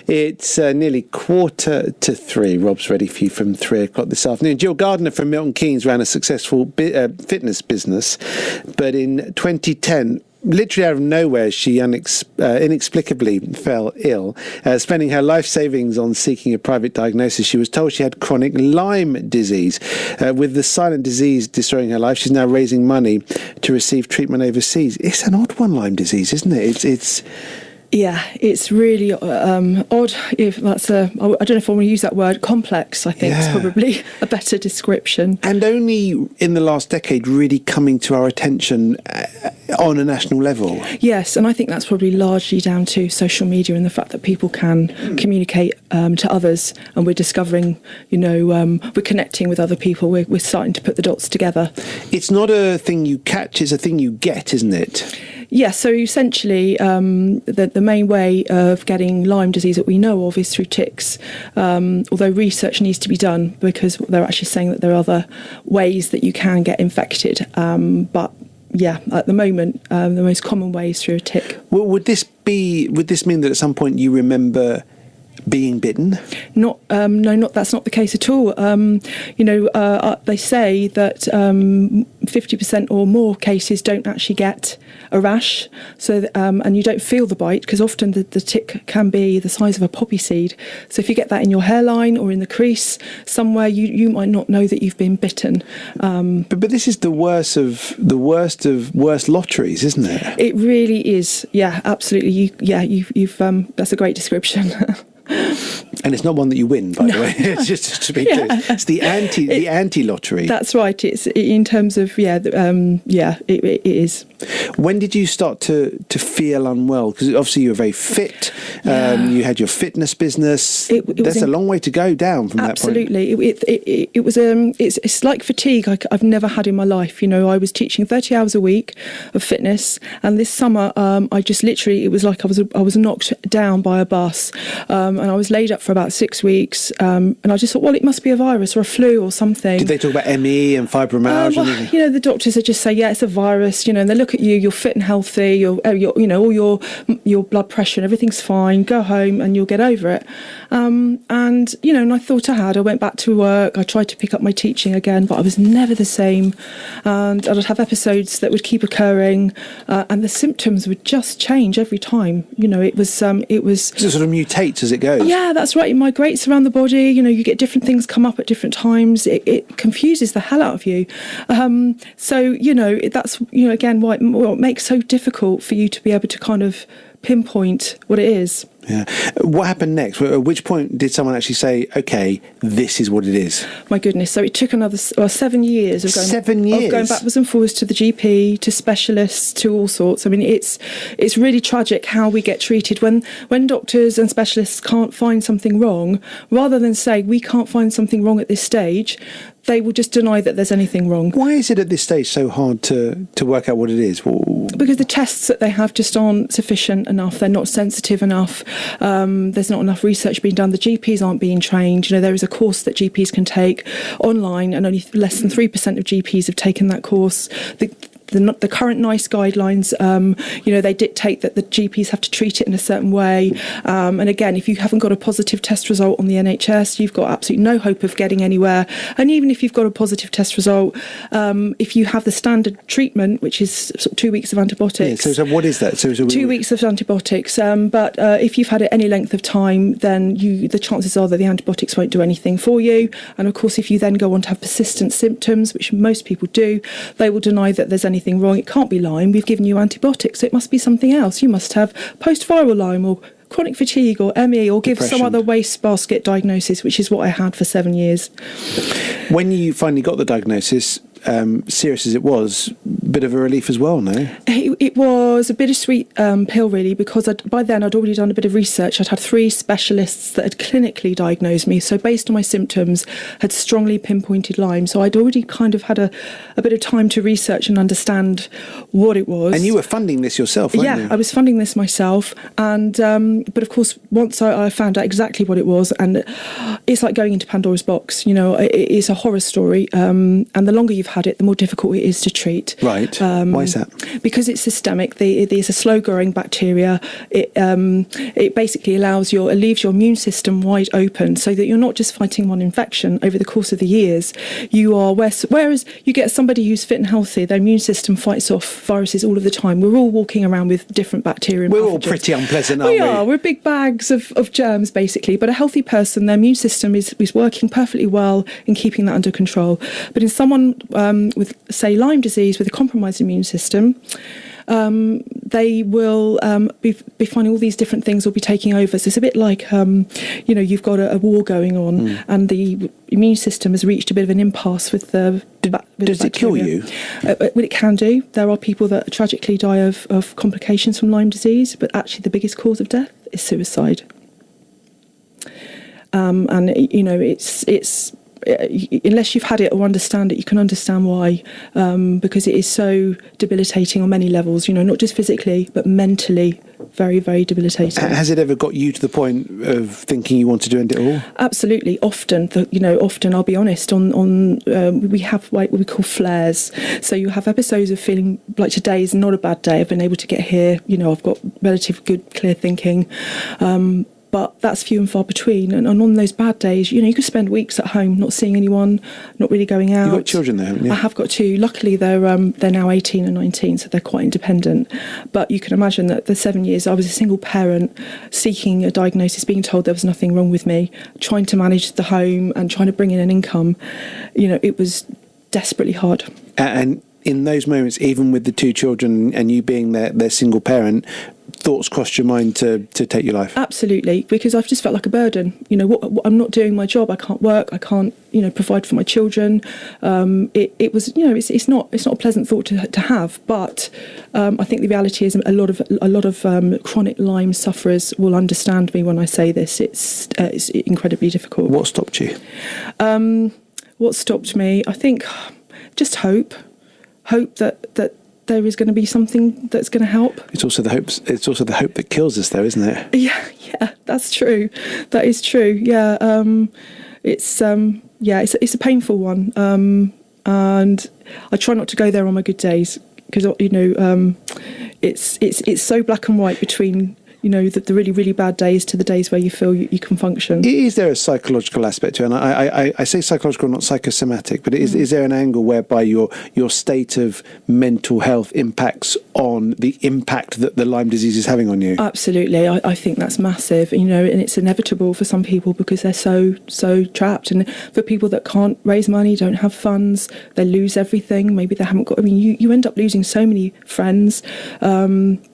It's nearly 2:45. Rob's ready for you from 3:00 this afternoon. Jill Gardner from Milton Keynes ran a successful fitness business, but in 2010, literally out of nowhere, she inexplicably fell ill, spending her life savings on seeking a private diagnosis. She was told she had chronic Lyme disease. With the silent disease destroying her life, she's now raising money to receive treatment overseas. It's an odd one, Lyme disease, isn't it? Yeah, it's really odd. If that's I don't know if I want to use that word. Complex, I think, is probably a better description. And only in the last decade really coming to our attention on a national level. Yes, and I think that's probably largely down to social media and the fact that people can communicate to others, and we're discovering, we're connecting with other people. We're starting to put the dots together. It's not a thing you catch, it's a thing you get, isn't it? Yeah, so essentially the main way of getting Lyme disease that we know of is through ticks, although research needs to be done because they're actually saying that there are other ways that you can get infected. But yeah, at the moment, the most common way is through a tick. Well, would this mean that at some point you remember being bitten? No, that's not the case at all. They say that 50% or more cases don't actually get a rash, and you don't feel the bite because often the tick can be the size of a poppy seed. So if you get that in your hairline or in the crease somewhere, you might not know that you've been bitten. But this is the worst of worst lotteries, isn't it? It really is. Yeah, absolutely. You've that's a great description. And it's not one that you win, by the way. It's just to be clear. It's the anti lottery. That's right. It's in terms of it is. When did you start to feel unwell? Because obviously you were very fit. You had your fitness business. That's a long way to go down from that point. Absolutely. It was. It's like fatigue I've never had in my life. I was teaching 30 hours a week of fitness, and this summer I just literally, it was like I was knocked down by a bus, and I was laid up for about 6 weeks, and I just thought, well, it must be a virus or a flu or something. Did they talk about ME and fibromyalgia? The doctors would just say, yeah, it's a virus, and they look at you, you're fit and healthy, all your blood pressure and everything's fine, go home and you'll get over it. And I thought I went back to work, I tried to pick up my teaching again, but I was never the same, and I'd have episodes that would keep occurring, and the symptoms would just change every time. It was so it sort of mutates as it goes. Yeah, that's right. It migrates around the body. You get different things come up at different times. It confuses the hell out of you. That's again what makes it so difficult for you to be able to kind of pinpoint what it is. Yeah. What happened next? At which point did someone actually say, okay, this is what it is? My goodness. So it took another 7 years of going backwards and forwards to the GP, to specialists, to all sorts. I mean, it's really tragic how we get treated when doctors and specialists can't find something wrong. Rather than say, we can't find something wrong at this stage, they will just deny that there's anything wrong. Why is it at this stage so hard to work out what it is? Because the tests that they have just aren't sufficient enough. They're not sensitive enough. There's not enough research being done. The GPs aren't being trained. There is a course that GPs can take online, and only less than 3% of GPs have taken that course. The current NICE guidelines, they dictate that the GPs have to treat it in a certain way. And again, if you haven't got a positive test result on the NHS, you've got absolutely no hope of getting anywhere. And even if you've got a positive test result, if you have the standard treatment, which is sort of 2 weeks of antibiotics. Yeah, so what is that? So 2 weeks of antibiotics. But if you've had it any length of time, then the chances are that the antibiotics won't do anything for you. And of course, if you then go on to have persistent symptoms, which most people do, they will deny that there's anything wrong. It can't be Lyme. We've given you antibiotics, so it must be something else. You must have post-viral Lyme or chronic fatigue or ME, or give some other wastebasket diagnosis, which is what I had for 7 years. When you finally got the diagnosis, serious as it was, bit of a relief as well, no? It was a bittersweet pill, really, because by then I'd already done a bit of research. I'd had 3 specialists that had clinically diagnosed me, so based on my symptoms, had strongly pinpointed Lyme. So I'd already kind of had a bit of time to research and understand what it was. And you were funding this yourself, weren't you? Yeah, I was funding this myself. And but of course, once I found out exactly what it was, and it's like going into Pandora's box. It's a horror story. And the longer you've had it, the more difficult it is to treat. Right. Why is that? Because it's systemic. There's a slow-growing bacteria. It basically it leaves your immune system wide open, so that you're not just fighting one infection over the course of the years. You are whereas you get somebody who's fit and healthy, their immune system fights off viruses all of the time. We're all walking around with different bacteria. And we're pathogens. All pretty unpleasant, aren't we? We are. We're big bags of germs, basically. But a healthy person, their immune system is working perfectly well in keeping that under control. But in someone with, say, Lyme disease with a compromised immune system, they will be finding all these different things will be taking over. So it's a bit like, you've got a war going on and the immune system has reached a bit of an impasse with the Does it kill you? Well, it can do. There are people that tragically die of complications from Lyme disease, but actually the biggest cause of death is suicide. And, it's unless you've had it or understand it, you can understand why, because it is so debilitating on many levels, not just physically, but mentally, very, very debilitating. Has it ever got you to the point of thinking you want to do it all? Absolutely. Often, I'll be honest, we have what we call flares. So you have episodes of feeling like today is not a bad day. I've been able to get here. I've got relative good, clear thinking. But that's few and far between. And on those bad days, you could spend weeks at home not seeing anyone, not really going out. You've got children there, haven't you? I have got two. Luckily, they're now 18 and 19, so they're quite independent. But you can imagine that the 7 years I was a single parent, seeking a diagnosis, being told there was nothing wrong with me, trying to manage the home and trying to bring in an income. It was desperately hard. And in those moments, even with the two children and you being their single parent, thoughts crossed your mind to take your life? Absolutely, because I've just felt like a burden. What I'm not doing my job. I can't work. I can't, provide for my children. It was, it's not a pleasant thought to have. But I think the reality is a lot of chronic Lyme sufferers will understand me when I say this. It's incredibly difficult. What stopped you? What stopped me? I think just hope that there is going to be something that's going to help. It's also the hope that kills us, though, isn't it? Yeah, that's true. That is true. Yeah, it's a painful one, and I try not to go there on my good days because it's so black and white between the really, really bad days to the days where you feel you can function. Is there a psychological aspect to it? And I say psychological, not psychosomatic, but is there an angle whereby your state of mental health impacts on the impact that the Lyme disease is having on you? Absolutely. I think that's massive, and it's inevitable for some people because they're so trapped. And for people that can't raise money, don't have funds, they lose everything. Maybe they haven't got, you end up losing so many friends,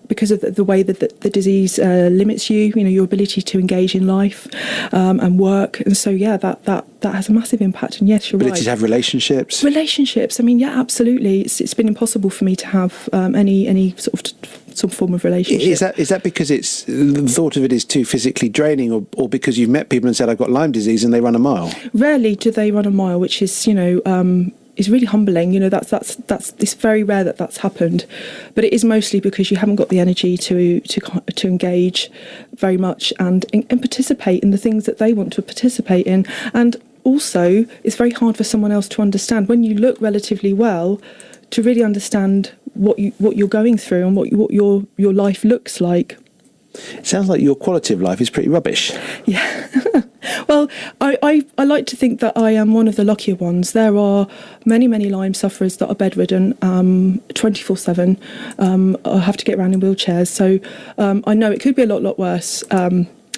because of the way that the disease limits you, your ability to engage in life and work. And so, that has a massive impact. And yes, you're right. Ability to have relationships. Relationships. Absolutely. It's been impossible for me to have any some form of relationship. Is that because it's the thought of it is too physically draining, or because you've met people and said, I've got Lyme disease, and they run a mile? Rarely do they run a mile, which is, is really humbling. It's very rare that's happened, but it is mostly because you haven't got the energy to engage very much and participate in the things that they want to participate in. And also, it's very hard for someone else to understand when you look relatively well, to really understand what you're going through and what your life looks like. It sounds like your quality of life is pretty rubbish. Yeah. Well, I like to think that I am one of the luckier ones. There are many Lyme sufferers that are bedridden 24/7. I have to get around in wheelchairs. So I know it could be a lot worse.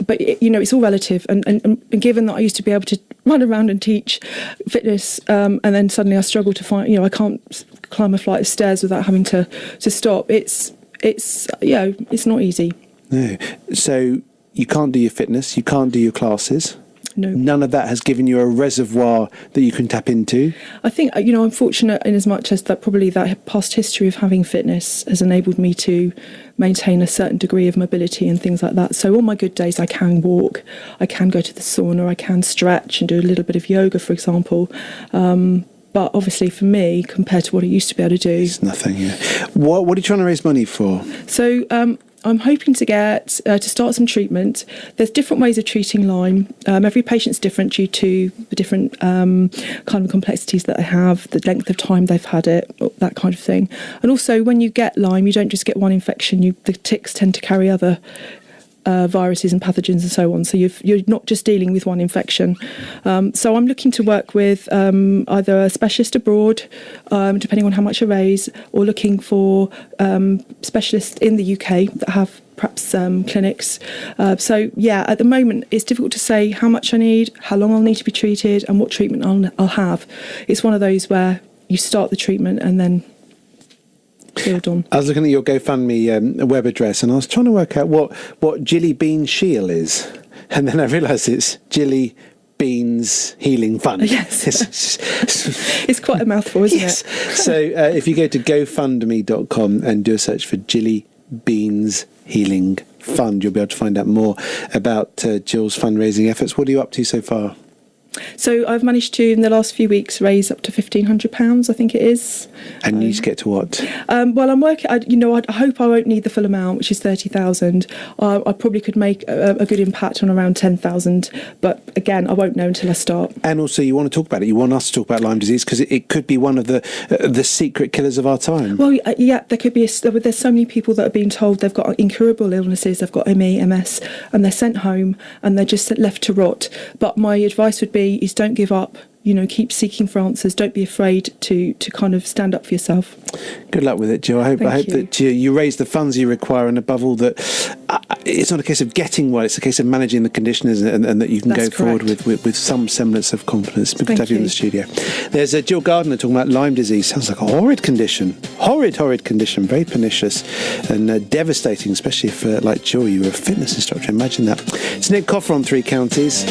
But it's all relative. And given that I used to be able to run around and teach fitness, and then suddenly I struggle to find, I can't climb a flight of stairs without having to stop. It's not easy. No. So you can't do your fitness, you can't do your classes. No. None of that has given you a reservoir that you can tap into? I think, I'm fortunate in as much as that probably that past history of having fitness has enabled me to maintain a certain degree of mobility and things like that. So on my good days, I can walk, I can go to the sauna, I can stretch and do a little bit of yoga, for example. But obviously for me, compared to what I used to be able to do... It's nothing, yeah. What are you trying to raise money for? So I'm hoping to get to start some treatment. There's different ways of treating Lyme. Every patient's different due to the different kind of complexities that they have, the length of time they've had it, that kind of thing. And also, when you get Lyme, you don't just get one infection. The ticks tend to carry other viruses and pathogens and so on. So you're not just dealing with one infection. So I'm looking to work with either a specialist abroad, depending on how much I raise, or looking for specialists in the UK that have perhaps clinics. So yeah, at the moment it's difficult to say how much I need, how long I'll need to be treated, and what treatment I'll have. It's one of those where you start the treatment and then build on. I was looking at your GoFundMe web address, and I was trying to work out what Jilly Bean Shield is, and then I realised it's Jilly Beans Healing Fund. Yes. It's quite a mouthful, isn't it? So if you go to gofundme.com and do a search for Jilly Beans Healing Fund, you'll be able to find out more about Jill's fundraising efforts. What are you up to so far? So I've managed to, in the last few weeks, raise up to £1,500, I think it is. And you need to get to what? Well, I'm working. I hope I won't need the full amount, which is 30,000. I probably could make a good impact on around 10,000, but again, I won't know until I start. And also, you want to talk about it. You want us to talk about Lyme disease because it could be one of the secret killers of our time. Well, yeah, there could be. There's so many people that are being told they've got incurable illnesses. They've got ME, MS, and they're sent home and they're just left to rot. But my advice would be is don't give up. Keep seeking for answers. Don't be afraid to kind of stand up for yourself. Good luck with it, Jill. I hope that you raise the funds you require, and above all that it's not a case of getting well, it's a case of managing the condition, isn't it? And that you can go forward with some semblance of confidence. Good to have you in the studio. There's Jill Gardner talking about Lyme disease. Sounds like a horrid condition. Horrid condition. Very pernicious and devastating, especially if, like Jill, you were a fitness instructor. Imagine that. It's Nick Coffer on Three Counties.